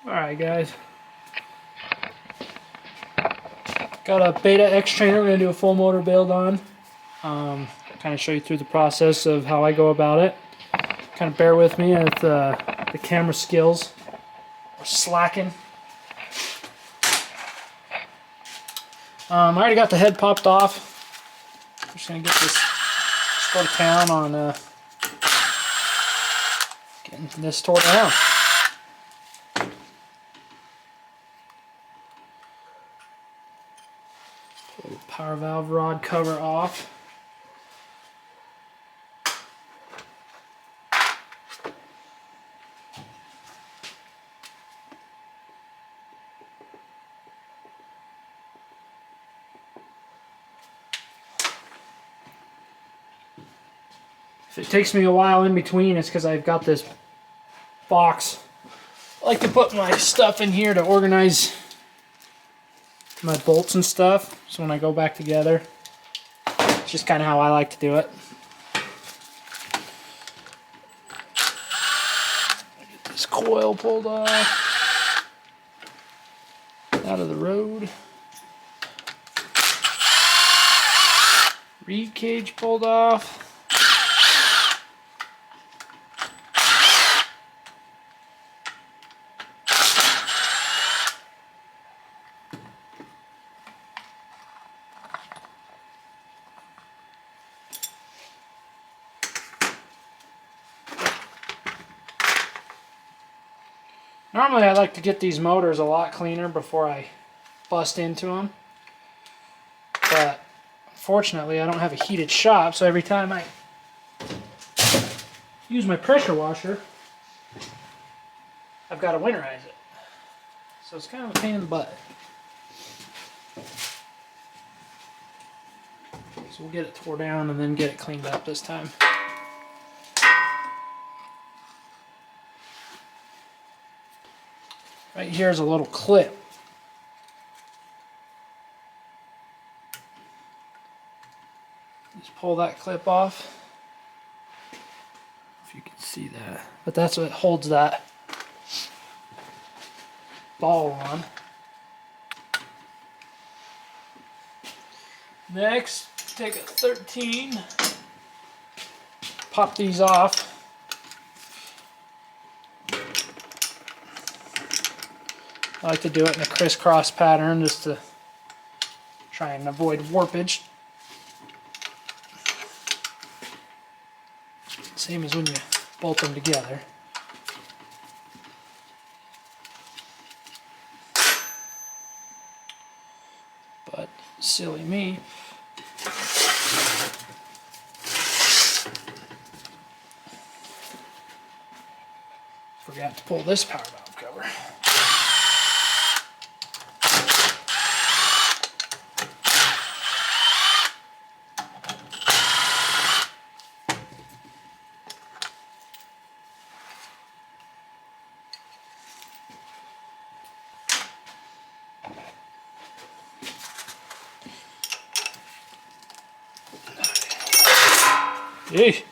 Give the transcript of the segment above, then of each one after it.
Alright guys, got a Beta X trainer we're going to do a full motor build on. Kind of show you through the process of how I go about it. Kind of bear with me if the camera skills are slacking. I already got the head popped off. I'm just going to get this, just go to town on getting this tore down. Pull the power valve rod cover off. If it takes me a while in between, it's because I've got this box. I like to put my stuff in here to organize my bolts and stuff, so when I go back together, it's just kind of how I like to do it. Get this coil pulled off, out of the road. Reed cage pulled off. Normally I like to get these motors a lot cleaner before I bust into them, but unfortunately I don't have a heated shop, so every time I use my pressure washer I've got to winterize it, so it's kind of a pain in the butt. So we'll get it tore down and then get it cleaned up this time. Right here's a little clip. Just pull that clip off. If you can see that. But that's what holds that ball on. Next, take a 13, pop these off. I like to do it in a crisscross pattern just to try and avoid warpage. Same as when you bolt them together. But silly me. Forgot to pull this power valve cover. Yay.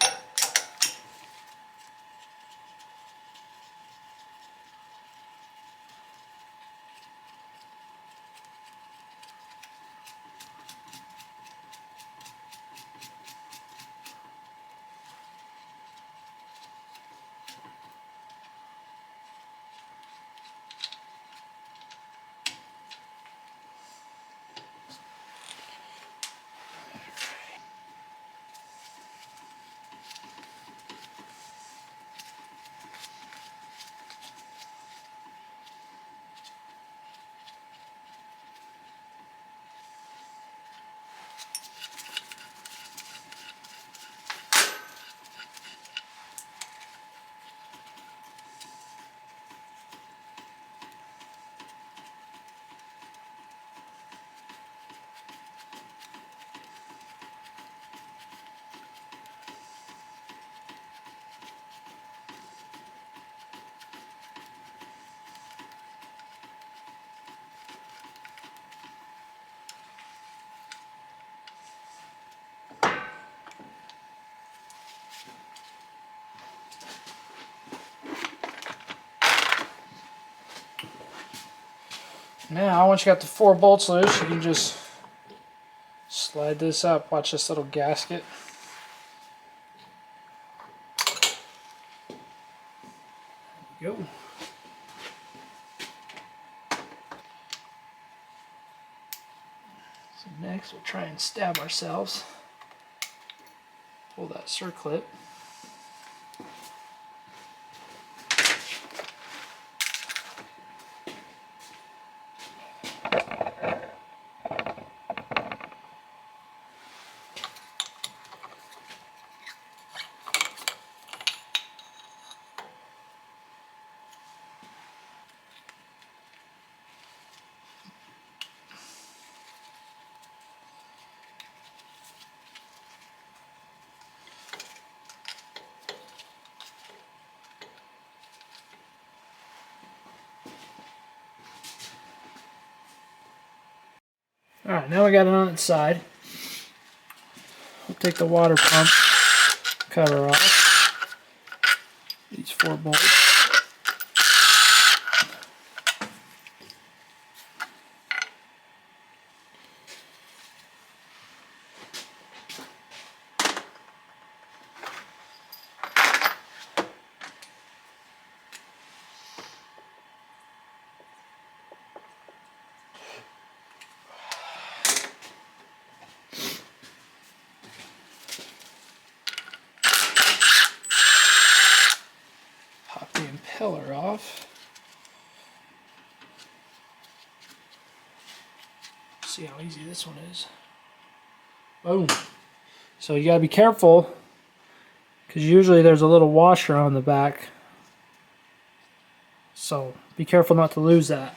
Now, once you got the 4 bolts loose, you can just slide this up. Watch this little gasket. There we go. So next, we'll try and stab ourselves. Pull that circlip. Alright, now we got it on its side. We'll take the water pump cover off. These 4 bolts. Pop the impeller off. See how easy this one is. Boom. So you gotta be careful, because usually there's a little washer on the back. So be careful not to lose that.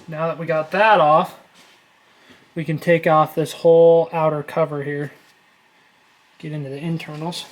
Now that we got that off, we can take off this whole outer cover here. Get into the internals.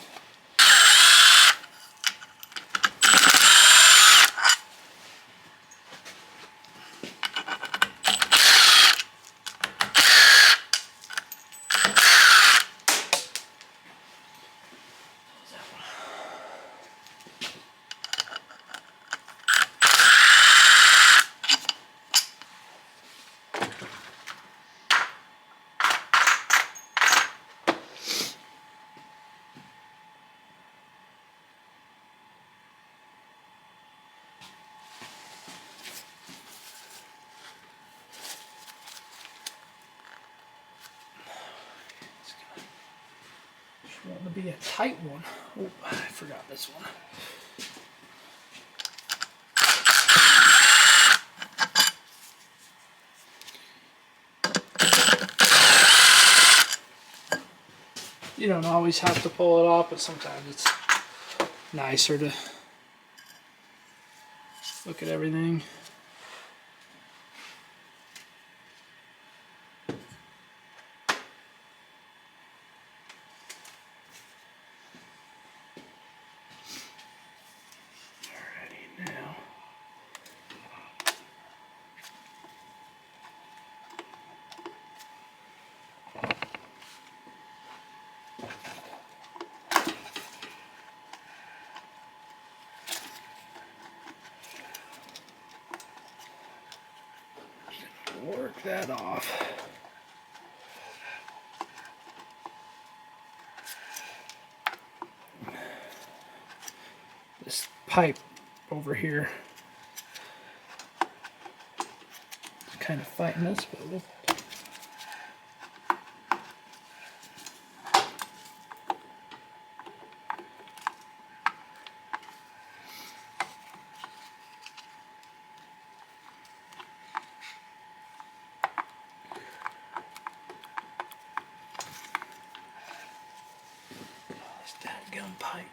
Want to be a tight one. Oh, I forgot this one. You don't always have to pull it off, but sometimes it's nicer to look at everything. Work that off. This pipe over here is kind of fighting us, but we'll gun pipe.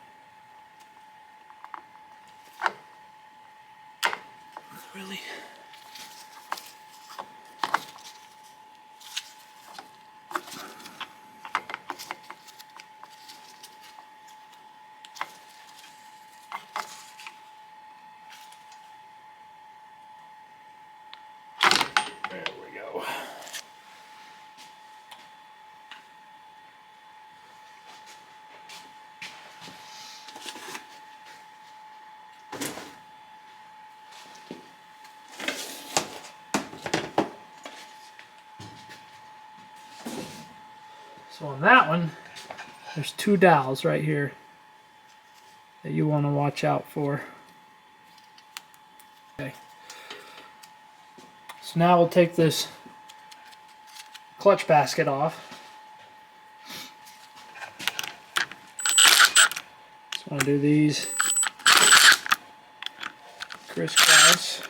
Really? There we go. So on that one, there's 2 dowels right here that you want to watch out for. Okay. So now we'll take this clutch basket off. Just want to do these crisscross.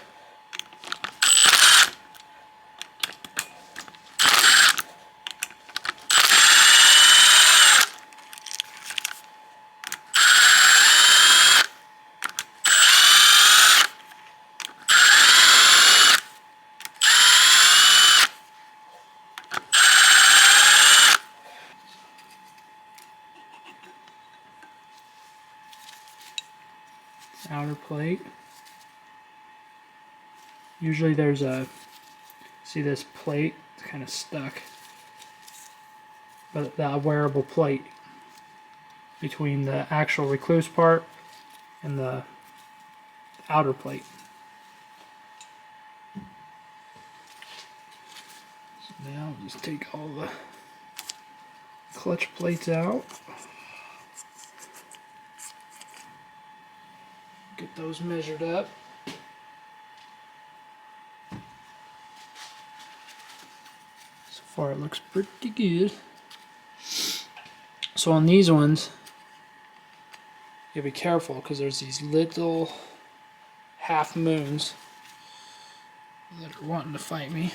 Outer plate. Usually there's a, see this plate, it's kind of stuck, but the wearable plate between the actual recluse part and the outer plate. So now I'll just take all the clutch plates out. Get those measured up. So far it looks pretty good. So on these ones, you gotta be careful because there's these little half moons that are wanting to fight me.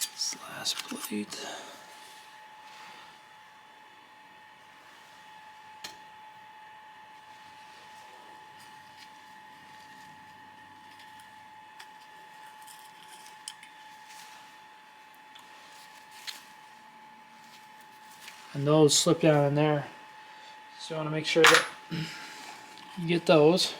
This last plate. And those slip down in there. So you want to make sure that you get those.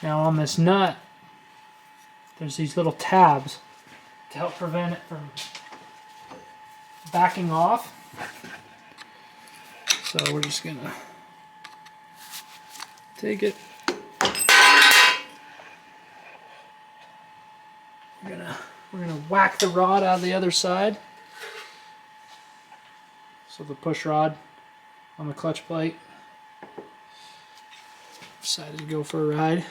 Now on this nut, there's these little tabs to help prevent it from backing off. So we're just gonna take it. We're gonna whack the rod out of the other side. So the push rod on the clutch plate. Decided to go for a ride.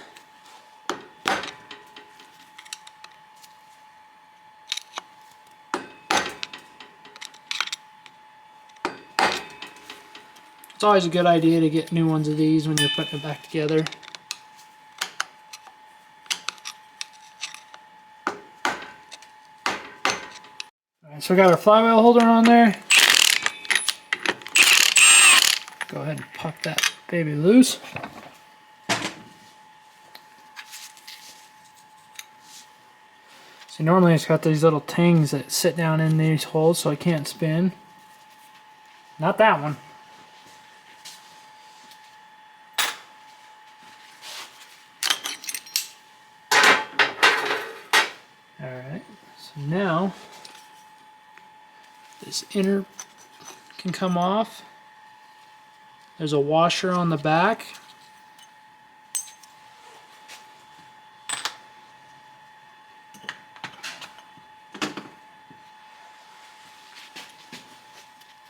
It's always a good idea to get new ones of these when you're putting it back together. Alright, so we got our flywheel holder on there. Go ahead and pop that baby loose. See, normally it's got these little tings that sit down in these holes so I can't spin. Not that one. Alright, so now this inner can come off. There's a washer on the back.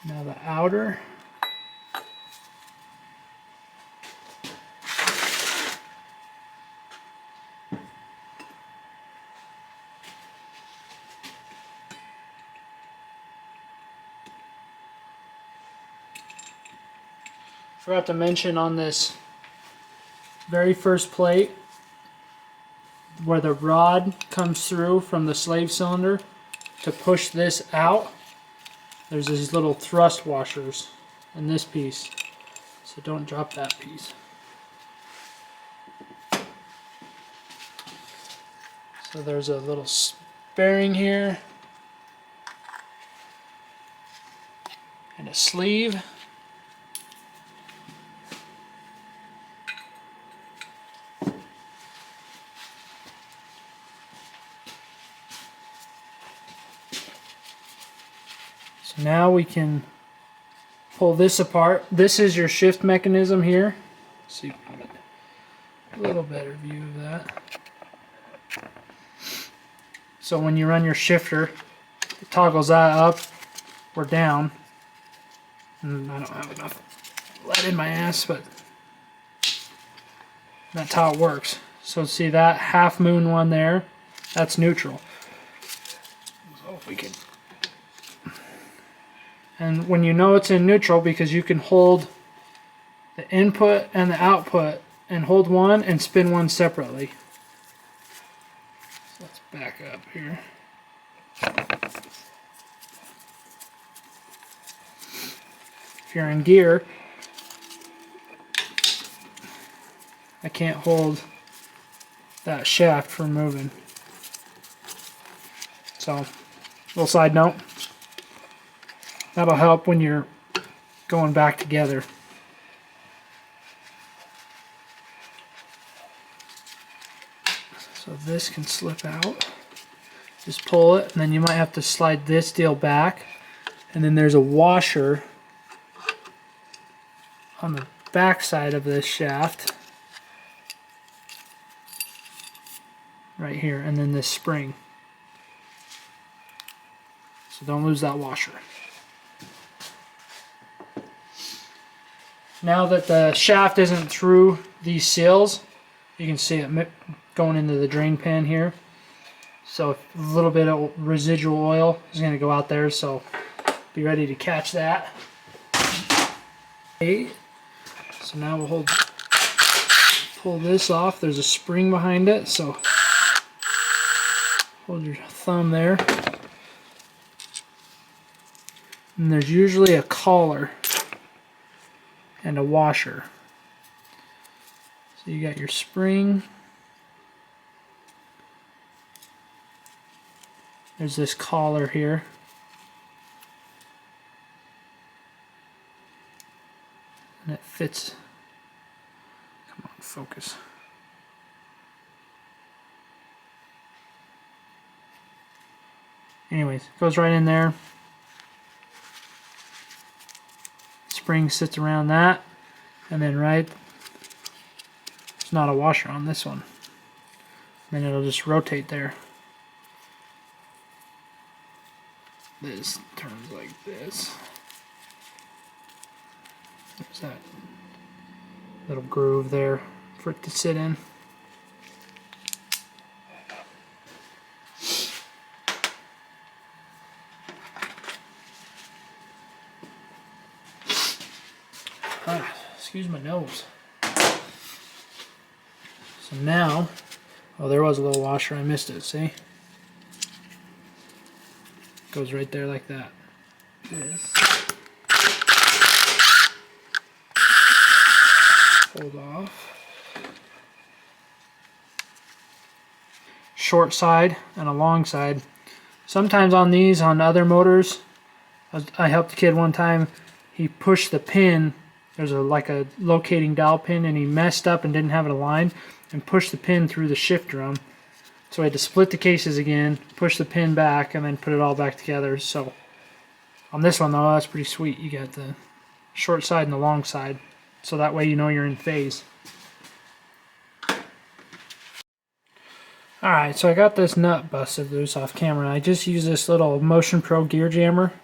Now the outer. Forgot to mention on this very first plate where the rod comes through from the slave cylinder to push this out, there's these little thrust washers in this piece, so don't drop that piece. So there's a little bearing here and a sleeve. So So now we can pull this apart. This is your shift mechanism here. Let's see if we can get a little better view of that. So when you run your shifter, it toggles that up or down. And I don't have enough lead in my ass, but that's how it works. So see that half moon one there? That's neutral. So if we could... And when you know it's in neutral, because you can hold the input and the output and hold one and spin one separately. So let's back up here. If you're in gear, I can't hold that shaft from moving. So, little side note, that'll help when you're going back together. So this can slip out. Just pull it, and then you might have to slide this deal back. And then there's a washer on the back side of this shaft. Right here, and then this spring. So don't lose that washer. Now that the shaft isn't through these seals, you can see it going into the drain pan here. So a little bit of residual oil is going to go out there, so be ready to catch that. Okay. So now we'll pull this off. There's a spring behind it, so hold your thumb there. And there's usually a collar and a washer. So you got your spring. There's this collar here. And it fits. Come on, focus. Anyways, goes right in there. Spring sits around that, and then there's not a washer on this one. Then it'll just rotate there. This turns like this. There's that little groove there for it to sit in. Excuse my nose. So now, oh, there was a little washer. I missed it. See? Goes right there like that. This. Hold off. Short side and a long side. Sometimes on these, on other motors, I helped a kid one time. He pushed the pin. There's like a locating dowel pin, and he messed up and didn't have it aligned and pushed the pin through the shift drum. So I had to split the cases again, push the pin back, and then put it all back together. So on this one though, that's pretty sweet. You got the short side and the long side, so that way you know you're in phase. Alright, so I got this nut busted loose off camera. I just used this little Motion Pro gear jammer.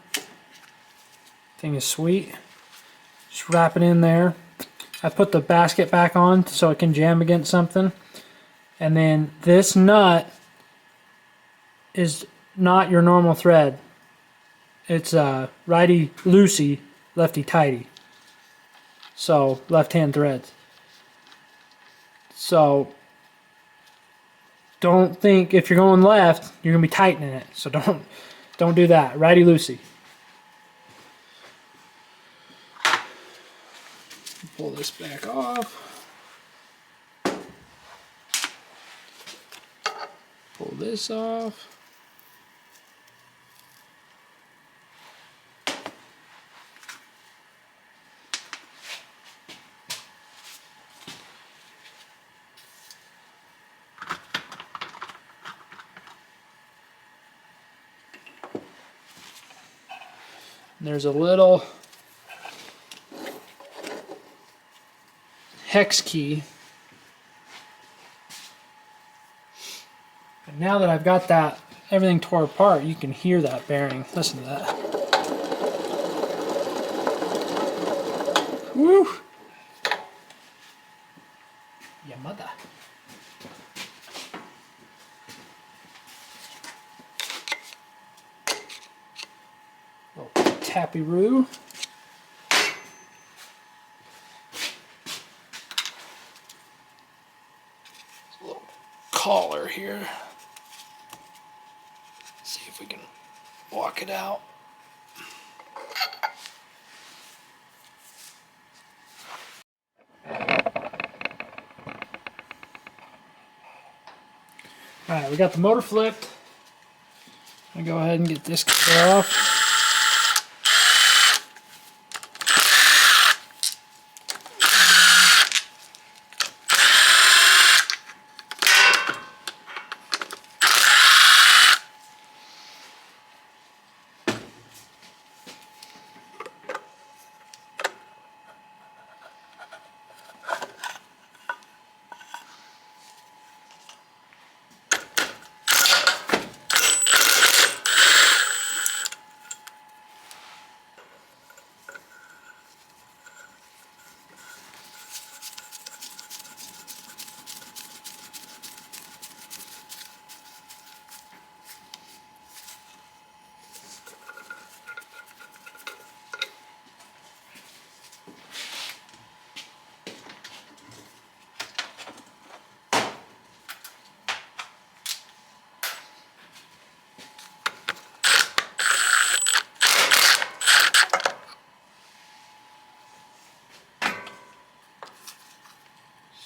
Thing is sweet. Just wrap it in there. I put the basket back on so it can jam against something. And then this nut is not your normal thread. It's righty loosey, lefty tighty. So left hand threads. So don't think if you're going left, you're gonna be tightening it. So don't do that. Righty loosey. Pull this back off. Pull this off. And there's a little hex key. And now that I've got that everything tore apart, you can hear that bearing. Listen to that. Woo! Yeah, mother. Little tappy-roo. A little collar here. See if we can walk it out. Alright, we got the motor flipped. I'm going to go ahead and get this cover off.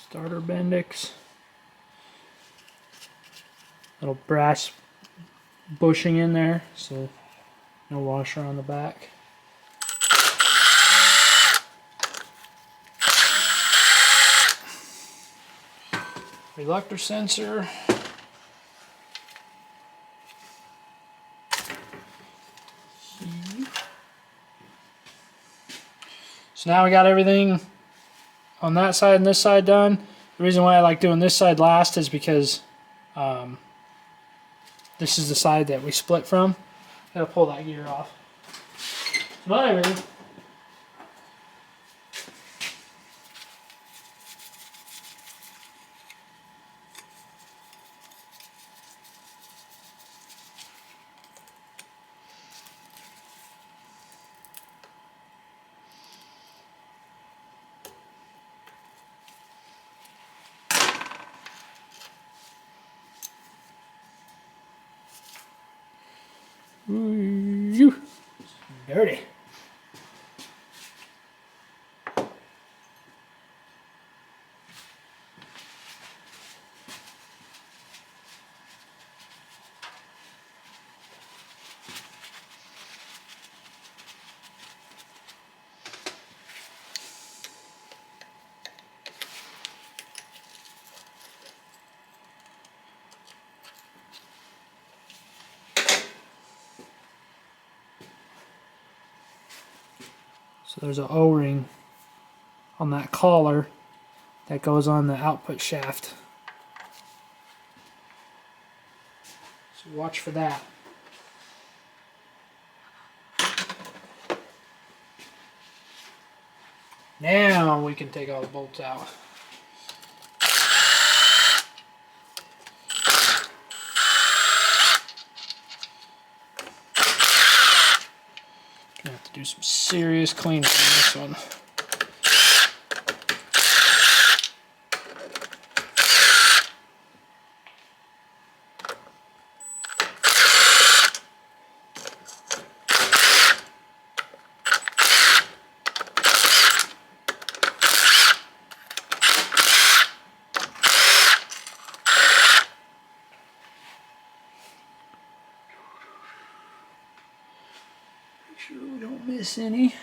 Starter Bendix. Little brass bushing in there, so no washer on the back. Reluctor sensor. So now we got everything on that side and this side done. The reason why I like doing this side last is because this is the side that we split from. Gotta pull that gear off. But everything. Ooh, dirty. So there's an O-ring on that collar that goes on the output shaft. So watch for that. Now we can take all the bolts out. Gonna have to do some serious cleaning on this one. Make sure we don't miss any.